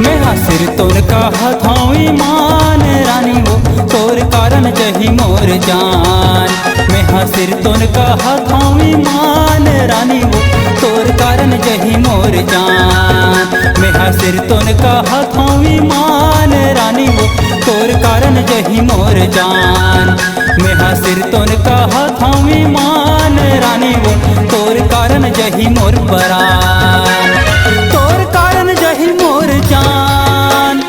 मैं हासिर तोर का हथावी मान रानी वो तोर कारण जही मोर जान। मैं हासिर तोर का हथावी मान रानी वो तोर कारण जही मोर जान। मैं हासिर तोर का हथावी मान रानी वो तोर कारण जही मोर जान। मैं हासिर तोर का हथावी मान रानी वो तोर कारण जही मोर परान। तोर कारण जही मोर जान,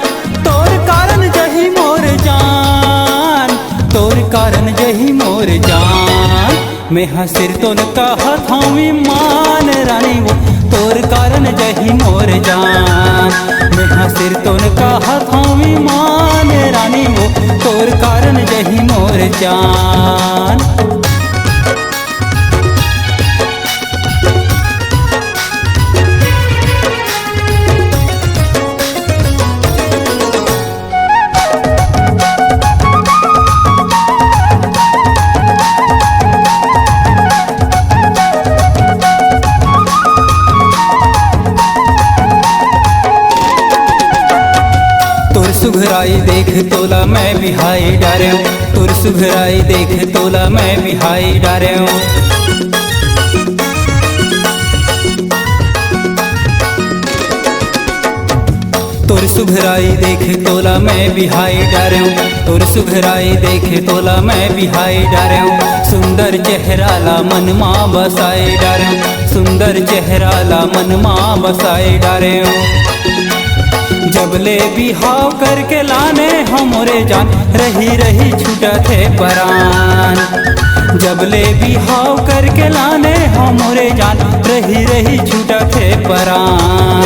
तोर कारण जही मोर जान, तोर कारण जही मोर जान। मैं हासिर तोर का हथावी मान रानी वो तोर कारण जही मोर जान। मैं हासिर तोर का हथावी मान रानी वो तोर कारण जही मोर जान। तोर सुघराई देख तोला मैं बिहाई डारे हूँ। तोर सुघराई देख तोला मैं बिहाई डारे हूँ। तोर सुघराई देख तोला मैं बिहाई डारे हूँ। तोर सुघराई देख तोला मैं बिहाई डारे हूँ। सुंदर चेहराला मन माँ बसाए डारे हूँ। सुंदर चेहराला मन माँ बसाए डारे हूँ। जबले बिहाव करके लाने हमरे जान रही रही छूटा थे परान। जबले बिहाव करके लाने हमरे जान रही रही छूटा थे परान।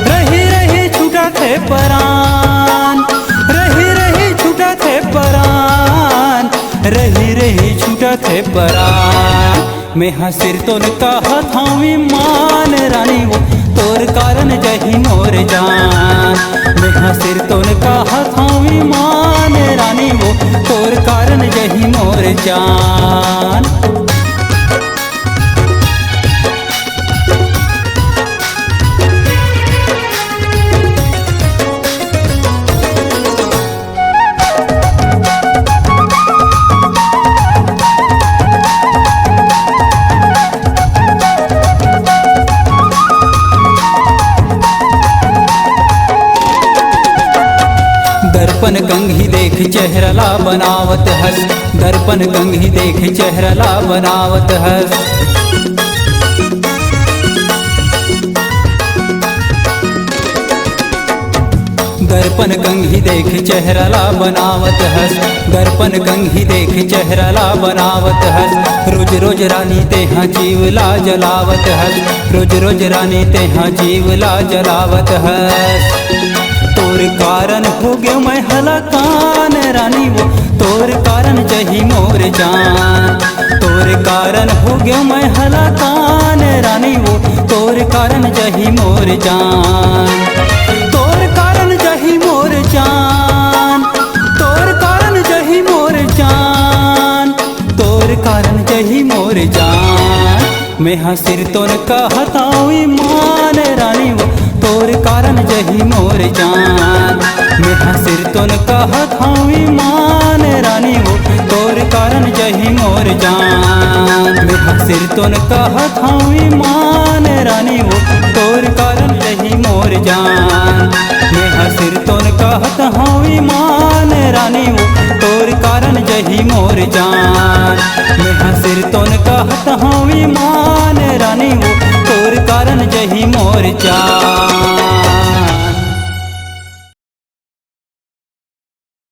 रही रही छूटा थे परान, रही रही छूटा थे परान, रही रही छूटा थे परान। मैं हासिर तोर का हथावी मान रानी वो तोर कारण जही मोर जान। मैं हासिर तोर का हथावी मान रानी वो तोर कारण जही मोर जान। दर्पण कंघी देख चेहरला बनावत हस। दर्पण कंघी देख चेहरला बनावत हस। दर्पण कंघी देख चेहरला बनावत हस। दर्पण कंघी देख चेहरला बनावत हस। रोज रोज रानी तेहा जीवला जलावत हस। रोज रोज रानी तेहा जीवला जलावत हस। तोर कारण हो गयो मैं हलाकान रानी वो तोर कारण जही मोर जान। तोर कारण हो गयो मैं हलाकान रानी वो तोर कारण जही मोर जान। तोर कारण जही मोर जान, तोर कारण जही मोर जान, तोर कारण जही मोर जान। मैं हासिर तोर का हथावी मान रानी वो तोर कारण जही मोर जान। मैं हासिर तोर का हथावी मान रानी वो तोर कारण जही मोर जान। मैं हासिर तोर का हथावी मान रानी वो तोर कारण जही मोर जान। मैं हासिर तोर का हथावी मान रानी वो तोर कारण जही मोर जान। मैं हासिर तोर का हथावी मान रानी वो तोर कारण जही मोर जान।